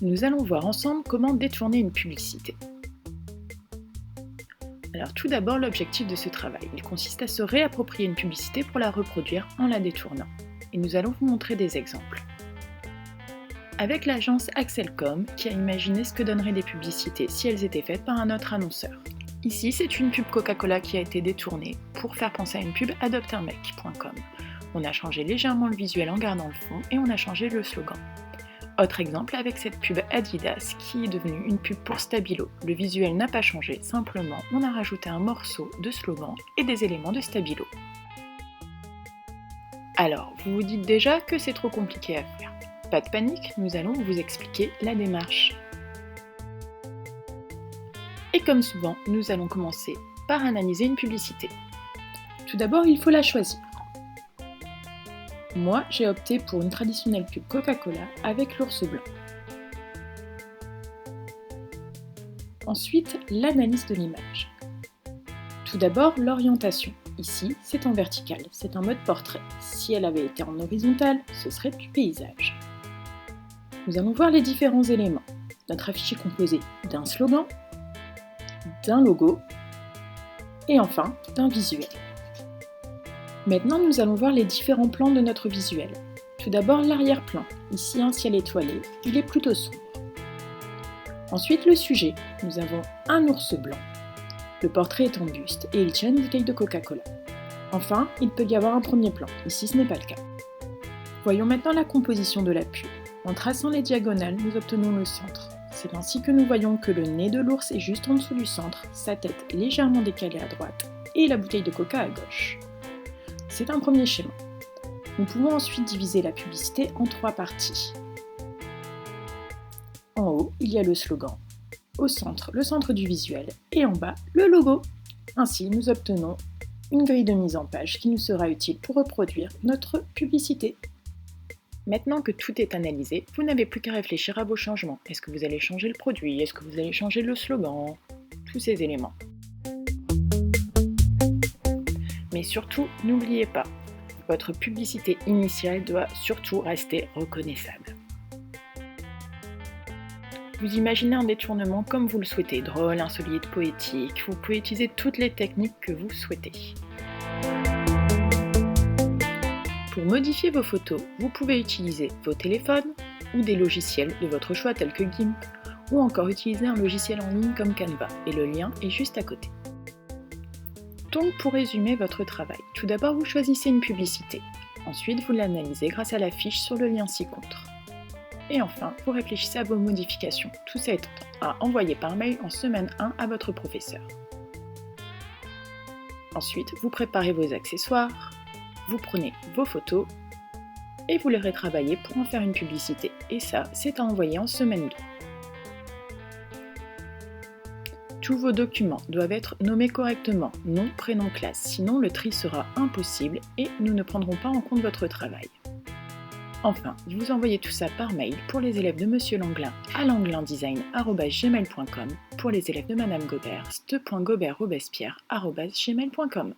Nous allons voir ensemble comment détourner une publicité. Alors tout d'abord, l'objectif de ce travail, il consiste à se réapproprier une publicité pour la reproduire en la détournant. Et nous allons vous montrer des exemples. Avec l'agence Axelcom qui a imaginé ce que donneraient des publicités si elles étaient faites par un autre annonceur. Ici, c'est une pub Coca-Cola qui a été détournée pour faire penser à une pub adopteunmec.com. On a changé légèrement le visuel en gardant le fond et on a changé le slogan. Autre exemple avec cette pub Adidas qui est devenue une pub pour Stabilo. Le visuel n'a pas changé, simplement on a rajouté un morceau de slogan et des éléments de Stabilo. Alors, vous vous dites déjà que c'est trop compliqué à faire. Pas de panique, nous allons vous expliquer la démarche. Et comme souvent, nous allons commencer par analyser une publicité. Tout d'abord, il faut la choisir. Moi, j'ai opté pour une traditionnelle pub Coca-Cola avec l'ours blanc. Ensuite, l'analyse de l'image. Tout d'abord, l'orientation. Ici, c'est en vertical, c'est un mode portrait. Si elle avait été en horizontal, ce serait du paysage. Nous allons voir les différents éléments. Notre affiche est composée d'un slogan, d'un logo et enfin d'un visuel. Maintenant, nous allons voir les différents plans de notre visuel. Tout d'abord, l'arrière-plan. Ici, un ciel étoilé, il est plutôt sombre. Ensuite, le sujet. Nous avons un ours blanc. Le portrait est en buste et il tient une bouteille de Coca-Cola. Enfin, il peut y avoir un premier plan. Ici, ce n'est pas le cas. Voyons maintenant la composition de la pub. En traçant les diagonales, nous obtenons le centre. C'est ainsi que nous voyons que le nez de l'ours est juste en dessous du centre, sa tête légèrement décalée à droite et la bouteille de coca à gauche. C'est un premier schéma. Nous pouvons ensuite diviser la publicité en 3 parties. En haut, il y a le slogan. Au centre, le centre du visuel et en bas, le logo. Ainsi, nous obtenons une grille de mise en page qui nous sera utile pour reproduire notre publicité. Maintenant que tout est analysé, vous n'avez plus qu'à réfléchir à vos changements. Est-ce que vous allez changer le produit? Est-ce que vous allez changer le slogan? Tous ces éléments. Mais surtout, n'oubliez pas, votre publicité initiale doit surtout rester reconnaissable. Vous imaginez un détournement comme vous le souhaitez, drôle, insolite, poétique. Vous pouvez utiliser toutes les techniques que vous souhaitez. Pour modifier vos photos, vous pouvez utiliser vos téléphones ou des logiciels de votre choix tels que GIMP ou encore utiliser un logiciel en ligne comme Canva et le lien est juste à côté. Donc pour résumer votre travail, tout d'abord vous choisissez une publicité, ensuite vous l'analysez grâce à la fiche sur le lien ci-contre. Et enfin, vous réfléchissez à vos modifications, tout ça étant à envoyer par mail en semaine 1 à votre professeur. Ensuite, vous préparez vos accessoires, vous prenez vos photos et vous les retravaillez pour en faire une publicité. Et ça, c'est à envoyer en semaine 2. Tous vos documents doivent être nommés correctement, nom, prénom, classe, sinon le tri sera impossible et nous ne prendrons pas en compte votre travail. Enfin, vous envoyez tout ça par mail pour les élèves de Monsieur Langlin à langlindesign@gmail.com, pour les élèves de Madame Gobert, ste.gobert-robespierre@gmail.com.